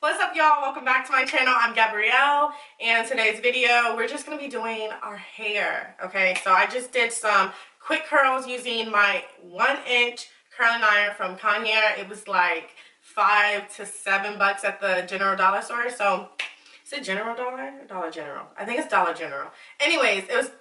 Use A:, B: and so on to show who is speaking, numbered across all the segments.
A: What's up, y'all? Welcome back to my channel. I'm Gabrielle, and today's video we're just gonna be doing our hair. Okay, so I just did some quick curls using my 1-inch curling iron from Longqi Hair. It was like $5 to $7 at the General Dollar store. So is it General Dollar or Dollar General? I think it's Dollar General. Anyways, it was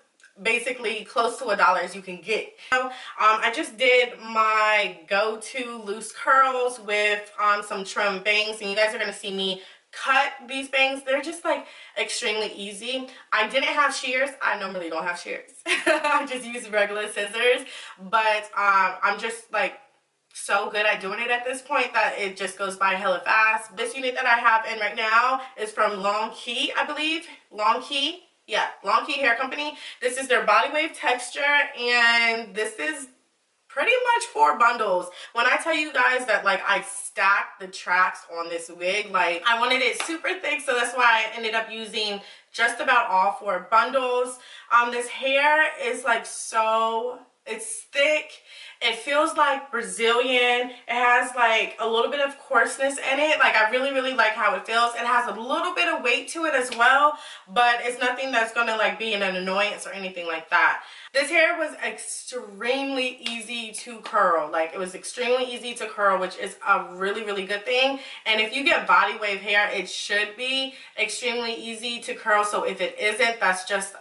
A: basically close to $1 as you can get. So I just did my go-to loose curls with some trim bangs, and you guys are going to see me cut these bangs. They're just like extremely easy. I didn't have shears. I normally don't have shears. I just use regular scissors, but I'm just like so good at doing it at this point that it just goes by hella fast. This unit that I have in right now is from Longqi, I believe. Longqi. Yeah, Longqi Hair Company. This is their body wave texture, and this is pretty much 4 bundles. When I tell you guys that like I stacked the tracks on this wig, like I wanted it super thick, so that's why I ended up using just about all 4 bundles. This hair is like it's thick. It feels like Brazilian. It has like a little bit of coarseness in it. Like I really like how it feels. It has a little bit of weight to it as well, but it's nothing that's gonna like be an annoyance or anything like that. This hair was extremely easy to curl. Like it was extremely easy to curl, which is a really good thing. And if you get body wave hair, it should be extremely easy to curl. So if it isn't, that's just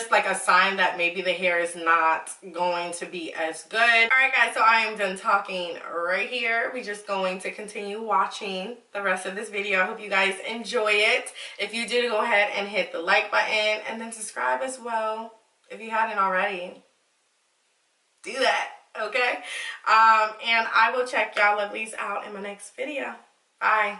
A: like a sign that maybe the hair is not going to be as good. Alright guys, so I am done talking right here. We're just going to continue watching the rest of this video. I hope you guys enjoy it. If you did, go ahead and hit the like button and then subscribe as well if you hadn't already. Do that, okay? And I will check y'all lovelies out in my next video. Bye.